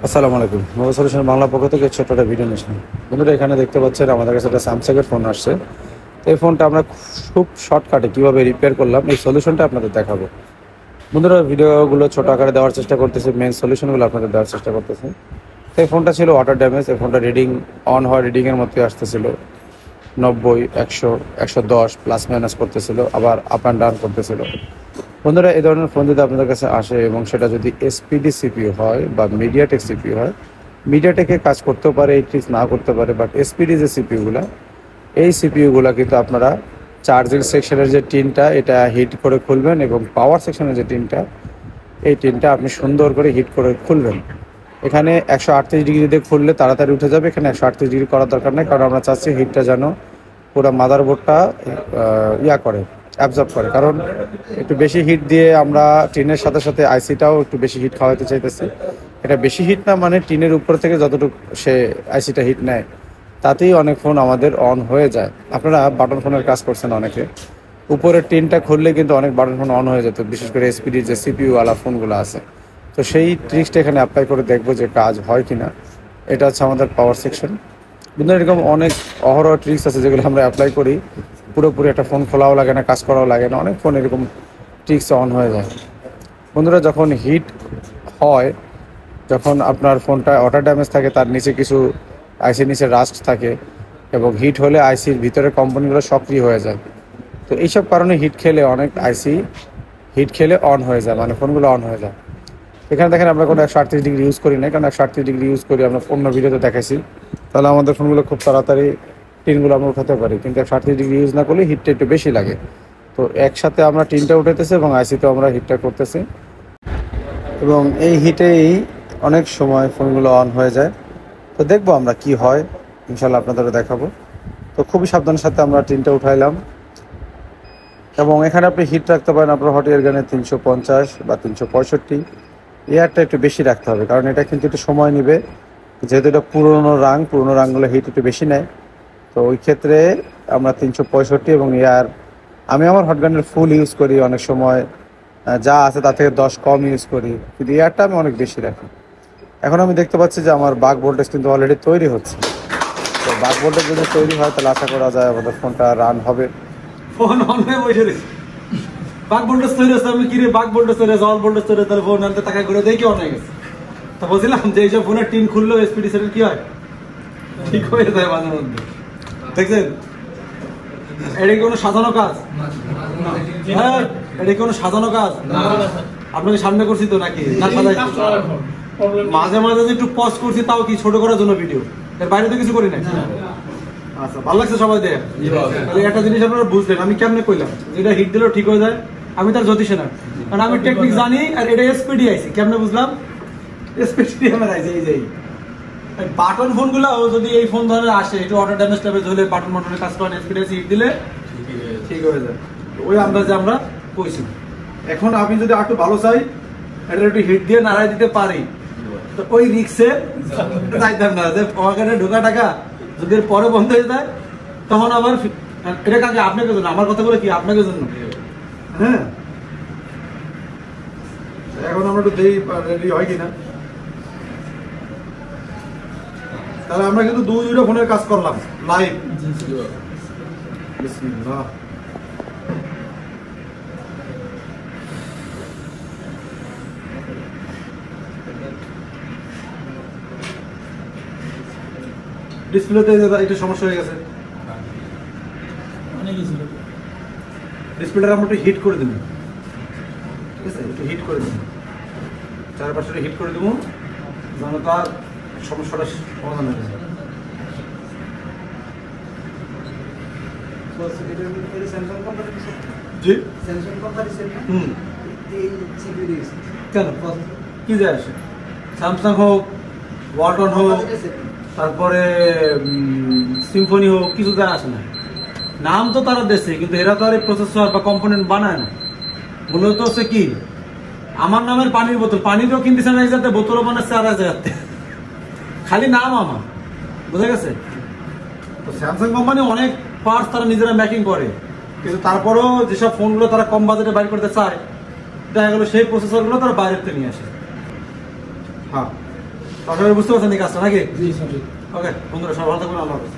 আসসালামু আলাইকুম। Mobile solution Bangla পক্ষ থেকে ছোট্ট একটা ভিডিও নিয়েছিলাম। বন্ধুরা, এখানে দেখতে পাচ্ছেন আমাদের কাছে একটা স্যামসাংয়ের ফোন আসছে। তো এই ফোনটা আমরা খুব শর্টকাটে কীভাবে রিপেয়ার করলাম এই সলিউশনটা আপনাদের দেখাবো। বন্ধুরা, ভিডিওগুলো ছোট আকারে দেওয়ার চেষ্টা করতেছে, মেন সলিউশনগুলো আপনাদের দেওয়ার চেষ্টা করতেছে। তো এই ফোনটা ছিল ওয়াটার ড্যামেজ। এই ফোনটা রিডিং অন হওয়া রিডিংয়ের মতোই আসতেছিল, 90, 100, 110 প্লাস মাইনাস করতেছিল, আবার আপ অ্যান্ড ডাউন করতেছিল। বন্ধুরা, এই ধরনের ফোন যদি আপনাদের কাছে আসে এবং সেটা যদি এসপিডি সিপিইউ হয় বা মিডিয়াটেক সিপিইউ হয়, মিডিয়াটেকে কাজ করতেও পারে, এই ট্রিক্স না করতে পারে, বাট এসপিডি যে সিপিইউগুলো, এই সিপিইউগুলো কিন্তু আপনারা চার্জিং সেকশনের যে টিনটা এটা হিট করে খুলবেন এবং পাওয়ার সেকশনের যে টিনটা, এই টিনটা আপনি সুন্দর করে হিট করে খুলবেন। এখানে 138 ডিগ্রিতে খুললে তাড়াতাড়ি উঠে যাবে। এখানে 138 ডিগ্রি করার দরকার নেই, কারণ আমরা চাচ্ছি হিটটা যেন পুরো মাদারবোর্ডটা করে, অ্যাবজর্ব করে। কারণ একটু বেশি হিট দিয়ে আমরা টিনের সাথে সাথে আইসিটাও একটু বেশি হিট খাওয়াতে চাইতেছি। এটা বেশি হিট না, মানে টিনের উপর থেকে যতটুকু সে আইসিটা হিট নেয় তাতেই অনেক ফোন আমাদের অন হয়ে যায়। আপনারা বাটন ফোনের কাজ করছেন অনেকে, উপরের টিনটা খুললে কিন্তু অনেক বাটন ফোন অন হয়ে যেত, বিশেষ করে এসপিডির যে সিপিইউওয়ালা ফোনগুলো আছে। তো সেই ট্রিক্সটা এখানে অ্যাপ্লাই করে দেখবো যে কাজ হয় কিনা। এটা হচ্ছে আমাদের পাওয়ার সেকশন। কিন্তু এরকম অনেক অহরহ ট্রিক্স আছে যেগুলো আমরা অ্যাপ্লাই করি, পুরোপুরি একটা ফোন খোলাও লাগে না, কাজ করাও লাগে না, অনেক ফোন এরকম ট্রিক্স অন হয়ে যায়। বন্ধুরা, যখন হিট হয়, যখন আপনার ফোনটা ওয়াটার ড্যামেজ থাকে, তার নিচে কিছু আইসির নিচে রাস্ট থাকে এবং হিট হলে আইসির ভিতরে কম্পোনেন্টগুলো সক্রিয় হয়ে যায়। তো এইসব কারণে হিট খেলে অনেক আইসি হিট খেলে অন হয়ে যায়, মানে ফোনগুলো অন হয়ে যায়। এখানে দেখেন আমরা কোনো 138 ডিগ্রি ইউজ করি না, কারণ 138 ডিগ্রি ইউজ করি আমরা অন্য ভিডিওতে দেখাইছি, তাহলে আমাদের ফোনগুলো খুব তাড়াতাড়ি টিনগুলো আমরা উঠাতে পারি। কিন্তু 138 ডিগ্রি ইউজ না করলে হিটটা একটু বেশি লাগে। তো একসাথে আমরা টিনটা উঠাইতেছি এবং আইসিতেও আমরা হিটটা করতেছি, এবং এই হিটেই অনেক সময় ফোনগুলো অন হয়ে যায়। তো দেখবো আমরা কি হয়, ইনশাল্লাহ আপনাদেরও দেখাবো। তো খুবই সাবধানের সাথে আমরা টিনটা উঠাইলাম, এবং এখানে আপনি হিট রাখতে পারেন আপনার হট এয়ার গানে 350 বা 365। এয়ারটা একটু বেশি রাখতে হবে, কারণ এটা কিন্তু একটু সময় নেবে, যেহেতু এটা পুরোনো রাঙগুলো হিট একটু বেশি নেয়। তো ওই ক্ষেত্রে আমরা 365 এবং এয়ার, আমি আমার হটগানের ফুল ইউজ করি, অনেক সময় যা আছে তার থেকে 10 কম ইউজ করি, কিন্তু এয়ারটা আমি অনেক বেশি রাখি। এখন আমি দেখতে পাচ্ছি যে আমার বাক ভোল্টেজ কিন্তু অলরেডি তৈরি হচ্ছে। তো বাক ভোল্টেজ যদি তৈরি হয় তাহলে আশা করা যায় আমাদের ফোনটা রান হবে। ফোন অন হয়ে বসে রয়েছে, বাক ভোল্টেজ তৈরি হচ্ছে। আমি কি রে, বাক ভোল্টেজ তৈরি হচ্ছে, অল ভোল্টেজ তৈরি, তাহলে ফোন আনতে টাকা করে দেখি অন হয়ে গেছে। তো বলছিলাম যে এইসব ফোনের টিন খুললেও এসপিডি সেটের কি হয়, ঠিক হয়ে যায় মাঝে মধ্যে। দেখছেন, এটা কি কোনো সাজানো কাজ? হ্যাঁ, এটা কি কোনো সাজানো কাজ? আপনাকে সামনে করছি তো নাকি না সাজাই? মাঝে মাঝে যে একটু পজ করছি, তাও কি ছোট করার জন্য ভিডিও, এর বাইরে তো কিছু করি না। আচ্ছা, ভালো লাগছে সবাই দেখে। একটা জিনিস আপনারা বুঝলেন, আমি কেমনে কইলাম যেটা হিট দিলেও ঠিক হয়ে যায়। আমি তার জ্যোতিষে না, কারণ আমি টেকনিক জানি। আর এটা এসপিডি আইসি, কেমনে বুঝলাম? এসপিডি আমার আইসি এই যে বাটন ফোন গুলো যদি এই ফোন ধরনের আসে, একটু অটো ড্যামেজ ট্যামেজ হলে বাটন মোটরের কাজ করেন, এসপিডি আইসি হিট দিলে ঠিক হয়ে যায়। ওই আন্দাজে আমরা কইছি। এখন আমি যদি একটু ভালো চাই, এটা একটু হিট দিয়ে নাড়াই দিতে পারি, তো ওই রিক্সে যাইতাম না যে ওখানে ঢোকা টাকা যদি পরে বন্ধ হয়ে যায়, তখন আবার এটা কাকে আপনাকে জন্য, আমার কথা বলে কি আপনাকে জন্য। হ্যাঁ, এখন আমরা একটু দেই রেডি হয় কিনা। তাহলে আমরা কিন্তু দুইটা ফোনের কাজ করলাম লাইভ। বিসমিল্লাহ। ডিসপ্লেতে এটা সমস্যা হয়ে গেছে, ডিসপ্লেটা আমরা একটু হিট করে দেবো। ঠিক আছে, একটু হিট করে দেবো, চারপাশে হিট করে দেবো, যেন তার সমস্যাটা সমাধান হয়ে যায়। জি, কেন কি যায় আসে? স্যামসাং হোক, ওয়ালটন হোক, তারপরে সিম্ফনি হোক, কিছু যায় আসে না। নাম তো তারা দেশে, কিন্তু এরা তো আর প্রসেসর বা কম্পোনেন্ট বানায় না। মূলত হচ্ছে কি, আমার নামের পানির বোতল, পানিরও কিনতেছে না যাতে, বোতলও বানাচ্ছে আর যাতে, খালি নাম আমার, বুঝা গেছে? তো স্যামসাং কোম্পানি অনেক পার্টস তারা নিজেরা মেকিং করে, কিন্তু তারপরেও যেসব ফোনগুলো তারা কম বাজেটে বাইর করতে চায়, দেখা গেলো সেই প্রসেসরগুলো তারা বাইরের থেকে নিয়ে আসে। হ্যাঁ, আশা করি বুঝতে পারছেন এই কাজটা নাকি? জি সঠিক। ওকে বন্ধুরা সবাই ভালো থাকবেন, আল্লাহ হাফেজ।